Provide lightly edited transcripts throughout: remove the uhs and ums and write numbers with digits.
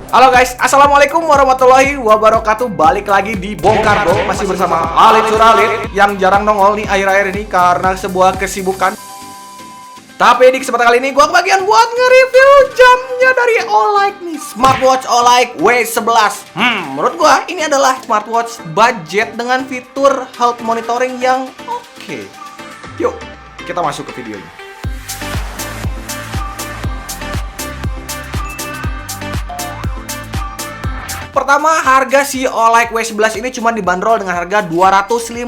Halo guys, assalamualaikum warahmatullahi wabarakatuh. Balik lagi di Bongkar Bro, masih bersama Alit Suralit yang jarang nongol nih akhir-akhir ini karena sebuah kesibukan. Tapi di kesempatan kali ini gue kebagian buat nge-review jamnya dari Olight nih, smartwatch Olight W11. Menurut gue ini adalah smartwatch budget dengan fitur health monitoring yang oke. Yuk, kita masuk ke videonya. Pertama, harga si Olight W11 ini cuma dibanderol dengan harga 250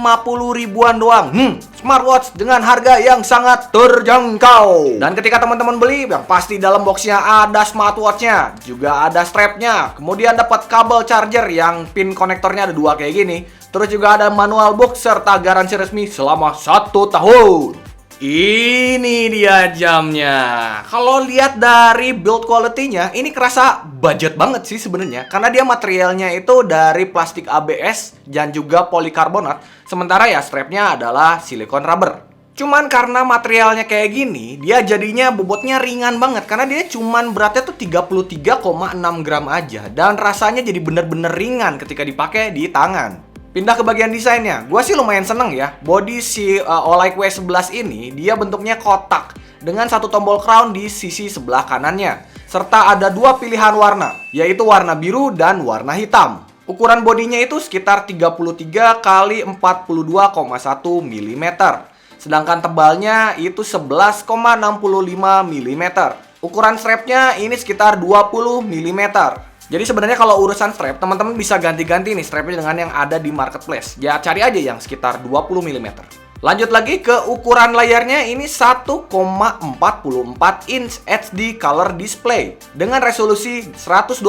ribuan doang. Smartwatch dengan harga yang sangat terjangkau. Dan ketika teman-teman beli, yang pasti dalam boxnya ada smartwatchnya, juga ada strapnya, kemudian dapat kabel charger yang pin konektornya ada 2 kayak gini. Terus juga ada manual book serta garansi resmi selama 1 tahun. Ini dia jamnya. Kalau lihat dari build quality-nya, ini kerasa budget banget sih sebenarnya. Karena dia materialnya itu dari plastik ABS dan juga polikarbonat. Sementara ya strapnya adalah silikon rubber. Cuman karena materialnya kayak gini, dia jadinya bobotnya ringan banget. Karena dia cuman beratnya tuh 33,6 gram aja. Dan rasanya jadi bener-bener ringan ketika dipakai di tangan. Pindah ke bagian desainnya, gue sih lumayan seneng ya. Body si Olight W11 ini, dia bentuknya kotak dengan satu tombol crown di sisi sebelah kanannya. Serta ada 2 pilihan warna, yaitu warna biru dan warna hitam. Ukuran bodinya itu sekitar 33 x 42,1 mm. Sedangkan tebalnya itu 11,65 mm. Ukuran strapnya ini sekitar 20 mm. Jadi sebenarnya kalau urusan strap, teman-teman bisa ganti-ganti nih strapnya dengan yang ada di marketplace. Ya cari aja yang sekitar 20 mm. Lanjut lagi ke ukuran layarnya, ini 1,44 inch HD color display dengan resolusi 128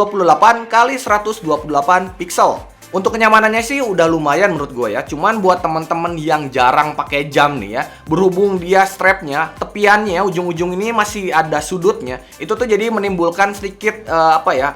x 128 pixel. Untuk kenyamanannya sih udah lumayan menurut gue ya. Cuman buat temen-temen yang jarang pakai jam nih ya, berhubung dia strapnya, tepiannya, ujung-ujung ini masih ada sudutnya, itu tuh jadi menimbulkan sedikit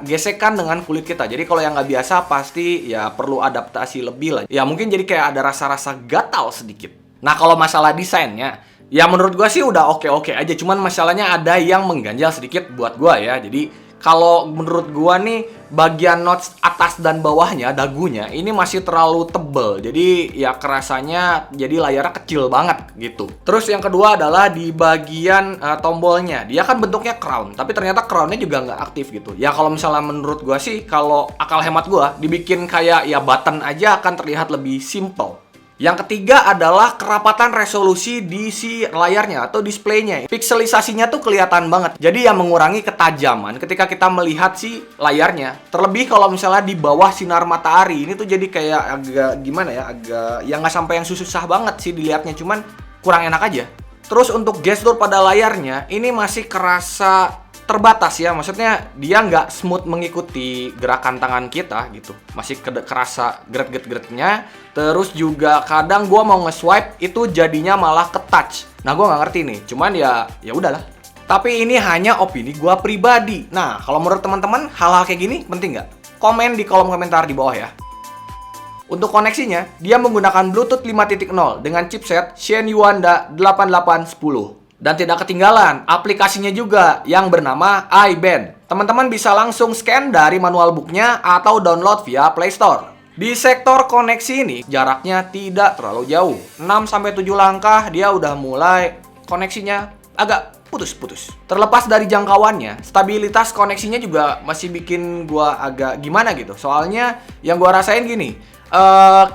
gesekan dengan kulit kita. Jadi kalau yang nggak biasa pasti ya perlu adaptasi lebih lah. Ya mungkin jadi kayak ada rasa-rasa gatal sedikit. Nah kalau masalah desainnya, ya menurut gue sih udah oke-oke aja. Cuman masalahnya ada yang mengganjal sedikit buat gue ya. Jadi kalau menurut gua nih, bagian notch atas dan bawahnya, dagunya, ini masih terlalu tebel. Jadi ya kerasanya jadi layarnya kecil banget gitu. Terus yang kedua adalah di bagian tombolnya. Dia kan bentuknya crown, tapi ternyata crownnya juga nggak aktif gitu. Ya kalau misalnya menurut gua sih, kalau akal hemat gua, dibikin kayak ya button aja akan terlihat lebih simple. Yang ketiga adalah kerapatan resolusi di si layarnya atau displaynya. Pikselisasinya tuh kelihatan banget. Jadi ya mengurangi ketajaman ketika kita melihat si layarnya. Terlebih kalau misalnya di bawah sinar matahari, ini tuh jadi kayak agak gimana ya, agak yang nggak sampai yang susah banget sih dilihatnya, cuman kurang enak aja. Terus untuk gestur pada layarnya, ini masih kerasa terbatas ya, maksudnya dia nggak smooth mengikuti gerakan tangan kita gitu, masih kerasa geret-geret-geretnya. Terus juga kadang gue mau nge-swipe itu jadinya malah ke touch. Nah gue nggak ngerti nih, cuman ya udahlah. Tapi ini hanya opini gue pribadi. Nah kalau menurut teman-teman hal-hal kayak gini penting nggak? Komen di kolom komentar di bawah ya. Untuk koneksinya, dia menggunakan Bluetooth 5.0 dengan chipset Shen Yuanda 8810. Dan tidak ketinggalan, aplikasinya juga yang bernama iBand. Teman-teman bisa langsung scan dari manual booknya atau download via Play Store. Di sektor koneksi ini, jaraknya tidak terlalu jauh. 6-7 langkah, dia udah mulai koneksinya agak putus-putus. Terlepas dari jangkauannya, stabilitas koneksinya juga masih bikin gua agak gimana gitu. Soalnya yang gua rasain gini,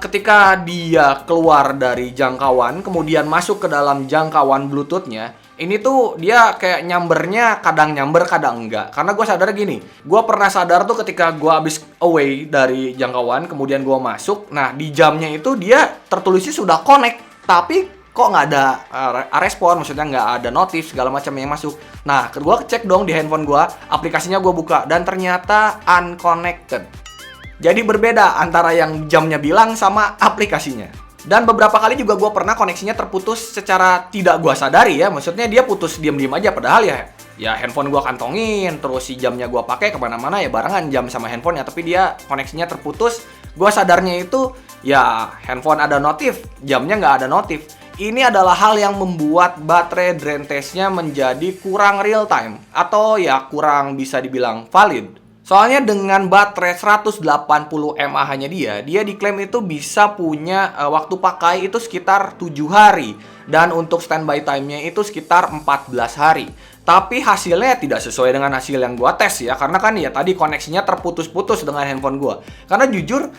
ketika dia keluar dari jangkauan, kemudian masuk ke dalam jangkauan Bluetooth-nya, ini tuh dia kayak nyambernya kadang nyamber, kadang enggak. Karena gue sadar gini, gue pernah sadar tuh ketika gue habis away dari jangkauan, kemudian gue masuk, nah di jamnya itu dia tertulisnya sudah connect, tapi kok nggak ada respon, maksudnya nggak ada notif segala macam yang masuk. Nah, gue cek dong di handphone gue, aplikasinya gue buka, dan ternyata unconnected. Jadi berbeda antara yang jamnya bilang sama aplikasinya. Dan beberapa kali juga gue pernah koneksinya terputus secara tidak gue sadari ya. Maksudnya dia putus diam-diam aja, padahal ya handphone gue kantongin, terus si jamnya gue pakai kemana-mana ya barengan jam sama handphonenya. Tapi dia koneksinya terputus. Gue sadarnya itu ya handphone ada notif, jamnya nggak ada notif. Ini adalah hal yang membuat baterai drain test-nya menjadi kurang real time atau ya kurang bisa dibilang valid. Soalnya dengan baterai 180 mAh-nya dia diklaim itu bisa punya waktu pakai itu sekitar 7 hari. Dan untuk standby time-nya itu sekitar 14 hari. Tapi hasilnya tidak sesuai dengan hasil yang gua tes ya. Karena kan ya tadi koneksinya terputus-putus dengan handphone gua. Karena jujur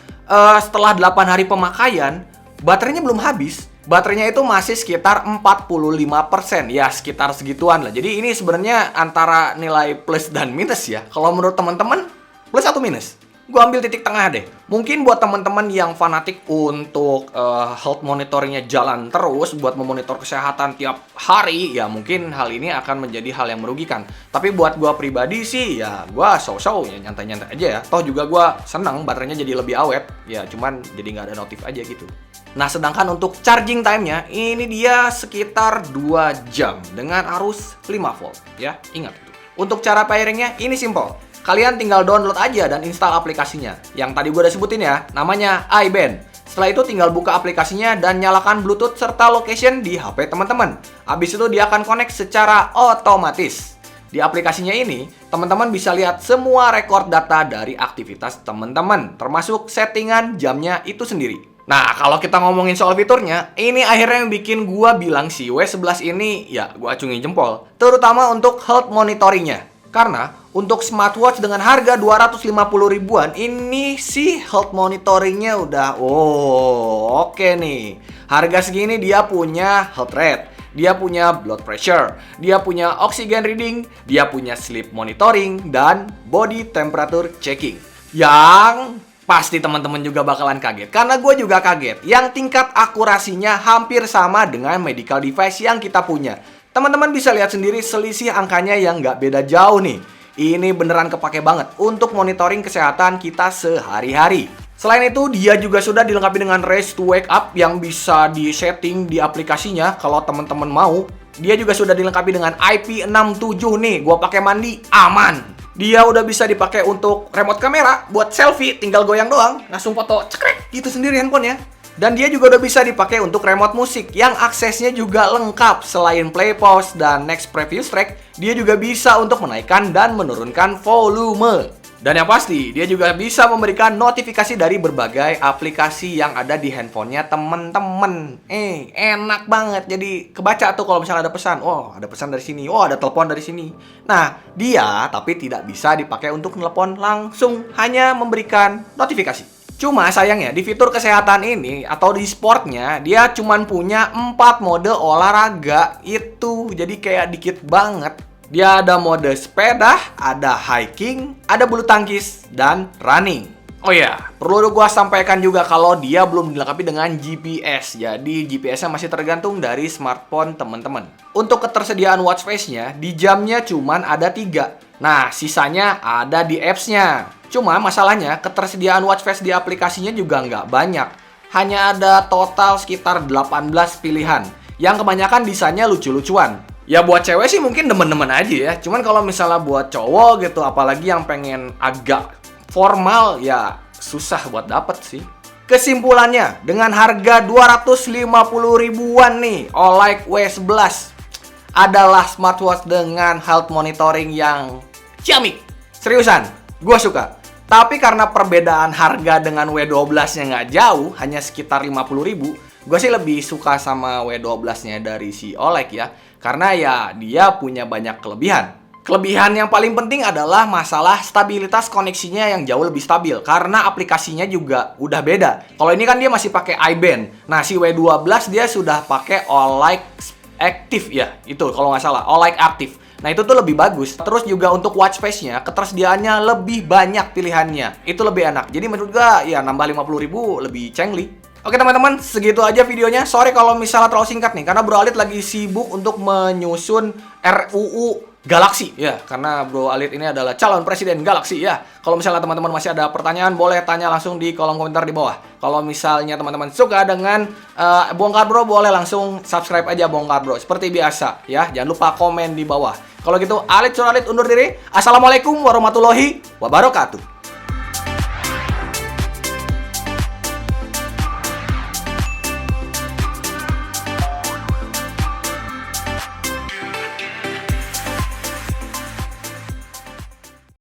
setelah 8 hari pemakaian, baterainya belum habis. Baterainya itu masih sekitar 45%. Ya, sekitar segituan lah. Jadi ini sebenarnya antara nilai plus dan minus ya. Kalau menurut teman-teman, plus atau minus? Gue ambil titik tengah deh. Mungkin buat teman-teman yang fanatik untuk health monitoringnya jalan terus, buat memonitor kesehatan tiap hari, ya mungkin hal ini akan menjadi hal yang merugikan. Tapi buat gue pribadi sih, ya gue so-so, ya nyantai-nyantai aja ya. Toh juga gue seneng baterainya jadi lebih awet. Ya cuman jadi nggak ada notif aja gitu. Nah, sedangkan untuk charging time-nya, ini dia sekitar 2 jam dengan arus 5 volt ya. Ingat itu. Untuk cara pairingnya ini simple. Kalian tinggal download aja dan install aplikasinya. Yang tadi gue udah sebutin ya, namanya iBand. Setelah itu tinggal buka aplikasinya dan nyalakan Bluetooth serta location di HP teman-teman. Habis itu dia akan connect secara otomatis. Di aplikasinya ini, teman-teman bisa lihat semua record data dari aktivitas teman-teman, termasuk settingan jamnya itu sendiri. Nah, kalau kita ngomongin soal fiturnya, ini akhirnya yang bikin gua bilang si W11 ini, ya gua acungin jempol. Terutama untuk health monitoringnya. Karena untuk smartwatch dengan harga 250 ribuan, ini si health monitoringnya udah, oke nih. Harga segini dia punya health rate, dia punya blood pressure, dia punya oxygen reading, dia punya sleep monitoring, dan body temperature checking. Yang pasti teman-teman juga bakalan kaget, karena gue juga kaget. Yang tingkat akurasinya hampir sama dengan medical device yang kita punya. Teman-teman bisa lihat sendiri selisih angkanya yang nggak beda jauh nih. Ini beneran kepake banget untuk monitoring kesehatan kita sehari-hari. Selain itu, dia juga sudah dilengkapi dengan Race to Wake Up yang bisa di-setting di aplikasinya kalau teman-teman mau. Dia juga sudah dilengkapi dengan IP67 nih, gue pakai mandi aman. Dia udah bisa dipakai untuk remote kamera, buat selfie, tinggal goyang doang, langsung foto cekrek gitu sendiri handphonenya. Dan dia juga udah bisa dipakai untuk remote musik, yang aksesnya juga lengkap. Selain play, pause, dan next previous track, dia juga bisa untuk menaikkan dan menurunkan volume. Dan yang pasti, dia juga bisa memberikan notifikasi dari berbagai aplikasi yang ada di handphonenya temen-temen. Enak banget. Jadi kebaca tuh kalau misalnya ada pesan. Oh, ada pesan dari sini. Oh, ada telepon dari sini. Nah, dia tapi tidak bisa dipakai untuk telepon langsung. Hanya memberikan notifikasi. Cuma sayangnya di fitur kesehatan ini atau di sportnya, dia cuma punya 4 mode olahraga itu. Jadi kayak dikit banget. Dia ada mode sepeda, ada hiking, ada bulu tangkis, dan running. Oh ya, perlu gua sampaikan juga kalau dia belum dilengkapi dengan GPS. Jadi GPS-nya masih tergantung dari smartphone teman-teman. Untuk ketersediaan watch face-nya, di jamnya cuman ada 3. Nah, sisanya ada di apps-nya. Cuma masalahnya, ketersediaan watch face di aplikasinya juga nggak banyak. Hanya ada total sekitar 18 pilihan, yang kebanyakan desainnya lucu-lucuan. Ya buat cewek sih mungkin demen-demen aja ya. Cuman kalau misalnya buat cowok gitu, apalagi yang pengen agak formal, ya susah buat dapet sih. Kesimpulannya, dengan harga 250 ribuan nih, Olight W11 adalah smartwatch dengan health monitoring yang ciamik. Seriusan, gue suka. Tapi karena perbedaan harga dengan W12-nya nggak jauh, hanya sekitar 50 ribu, gue sih lebih suka sama W12-nya dari si Olight ya. Karena ya dia punya banyak kelebihan. Kelebihan yang paling penting adalah masalah stabilitas koneksinya yang jauh lebih stabil. Karena aplikasinya juga udah beda. Kalau ini kan dia masih pakai iBand. Nah si W12 dia sudah pakai Olight Active ya. Itu kalau nggak salah, Olight Active. Nah itu tuh lebih bagus. Terus juga untuk watch face-nya, ketersediaannya lebih banyak pilihannya. Itu lebih enak. Jadi menurut gue ya nambah 50 ribu lebih cengli. Oke teman-teman, segitu aja videonya. Sorry kalau misalnya terlalu singkat nih, karena Bro Alit lagi sibuk untuk menyusun RUU Galaxy ya, karena Bro Alit ini adalah calon presiden Galaxy ya. Kalau misalnya teman-teman masih ada pertanyaan, boleh tanya langsung di kolom komentar di bawah. Kalau misalnya teman-teman suka dengan Bongkar Bro, boleh langsung subscribe aja Bongkar Bro seperti biasa ya. Jangan lupa komen di bawah. Kalau gitu, Alit Sur Alit undur diri. Assalamualaikum warahmatullahi wabarakatuh.